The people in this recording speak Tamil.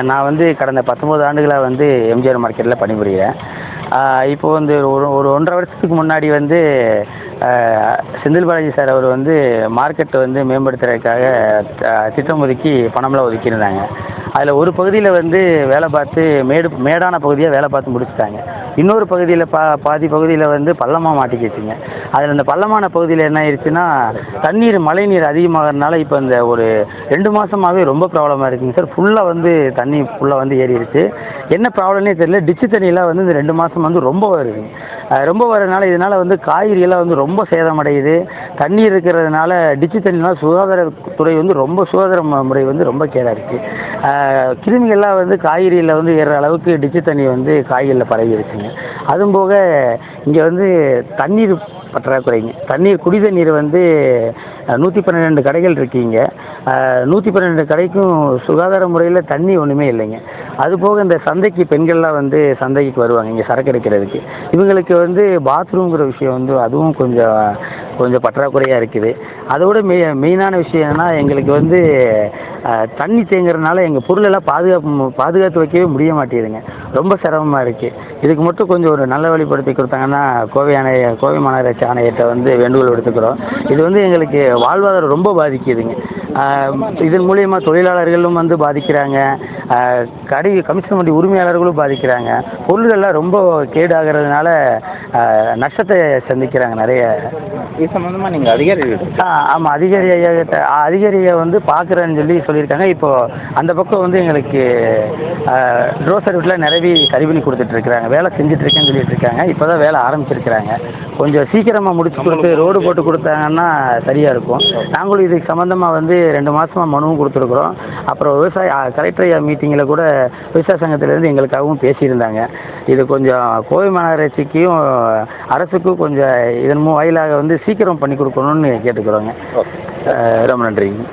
நான் வந்து கடந்த 19 ஆண்டுகளாக வந்து எம்ஜிஆர் மார்க்கெட்டில் பணிபுரிகிறேன். இப்போ வந்து ஒரு ஒரு 1 1/2 வருஷத்துக்கு முன்னாடி வந்து செந்தில் பாலாஜி சார் அவர் வந்து மார்க்கெட்டை வந்து மேம்படுத்துறதுக்காக திட்டம் ஒதுக்கி பணம்லாம் ஒதுக்கியிருந்தாங்க. அதில் ஒரு பகுதியில் வந்து வேலை பார்த்து மேடான பகுதியாக வேலை பார்த்து முடிச்சுட்டாங்க. இன்னொரு பகுதியில் பாதி பகுதியில் வந்து பள்ளமாக மாட்டிக்கிச்சுங்க. அதில் இந்த பள்ளமான பகுதியில் என்ன ஆயிடுச்சுன்னா, மழை நீர் அதிகமாகறதுனால இப்போ இந்த ஒரு 2 மாதமாகவே ரொம்ப ப்ராப்ளமாக இருக்குங்க சார். ஃபுல்லாக வந்து தண்ணி ஃபுல்லாக வந்து ஏறிடுச்சு. என்ன ப்ராப்ளம்னே தெரியல. டிச்சு தண்ணியெல்லாம் வந்து இந்த 2 மாதம் வந்து ரொம்ப வருதுங்க. ரொம்ப வரதுனால இதனால் வந்து காய்கறியெல்லாம் வந்து ரொம்ப சேதமடையுது. தண்ணீர் இருக்கிறதுனால டிச்சு தண்ணினால் சுகாதாரத்துறை வந்து ரொம்ப சுகாதார முறை வந்து ரொம்ப கேடாக இருக்குது. கிருமிகள்லாம் வந்து காய்கறியில் வந்து ஏறுற அளவுக்கு டிச்சு தண்ணி வந்து காய்கறியில் பரவிடுச்சுங்க. அதுவும் போக இங்கே வந்து தண்ணீர் பற்றாக்குறைங்க. குடி தண்ணீர் வந்து 112 கடைகள் இருக்குங்க. 112 கடைக்கும் சுகாதார முறையில் தண்ணி ஒன்றுமே இல்லைங்க. அதுபோக இந்த சந்தைக்கு பெண்கள்லாம் வந்து சந்தைக்கு வருவாங்க இங்கே சரக்கு எடுக்கிறதுக்கு. இவங்களுக்கு வந்து பாத்ரூம்ங்கிற விஷயம் வந்து அதுவும் கொஞ்சம் பற்றாக்குறையாக இருக்குது. அதோட மெயினான விஷயம் என்னன்னா, எங்களுக்கு வந்து தண்ணி தேங்குறதுனால எங்கள் பொருளெல்லாம் பாதுகாத்து வைக்கவே முடிய மாட்டேங்குதுங்க. ரொம்ப சிரமமாக இருக்குது. இதுக்கு மட்டும் கொஞ்சம் ஒரு நல்ல வழிப்படுத்தி கொடுத்தாங்கன்னா கோவை மாநகராட்சி ஆணையர்கிட்ட வந்து வேண்டுகோள் விடுத்துக்கிறோம். இது வந்து எங்களுக்கு வாழ்வாதாரம் ரொம்ப பாதிக்குதுங்க. இதன் மூலியமா தொழிலாளர்களும் வந்து பாதிக்கிறாங்க. கமிஷன் வண்டி உரிமையாளர்களும் பாதிக்கிறாங்க. பொருள்கள்லாம் ரொம்ப கேடாகிறதுனால நஷ்டத்தை சந்திக்கிறாங்க நிறைய. இது சம்மந்தமாக நீங்கள் ஆமாம், அதிகாரியை வந்து பார்க்குறேன்னு சொல்லியிருக்காங்க. இப்போது அந்த பக்கம் வந்து எங்களுக்கு ட்ரோ சர்வீஸில் நிரவி சரி பண்ணி கொடுத்துட்ருக்குறாங்க. வேலை செஞ்சுட்ருக்கேன்னு சொல்லிட்டு இருக்காங்க. இப்போ தான் வேலை ஆரம்பிச்சிருக்கிறாங்க. கொஞ்சம் சீக்கிரமாக முடிச்சு கொடுத்து ரோடு போட்டு கொடுத்தாங்கன்னா சரியாக இருக்கும். நாங்களும் இதுக்கு சம்மந்தமாக வந்து 2 மாதமாக மனுவும் கொடுத்துருக்குறோம். அப்புறம் கலெக்டர் ஐயா மீட்டிங்கில் கூட விவசாய சங்கத்திலேருந்து எங்களுக்காகவும் பேசியிருந்தாங்க. இது கொஞ்சம் கோவை மாநகராட்சிக்கும் அரசுக்கும் கொஞ்சம் இதன் வாயிலாக வந்து சீக்கிரம் பண்ணி கொடுக்கணும்னு கேட்டுக்கிறோங்க. ரொம்ப நன்றிங்க.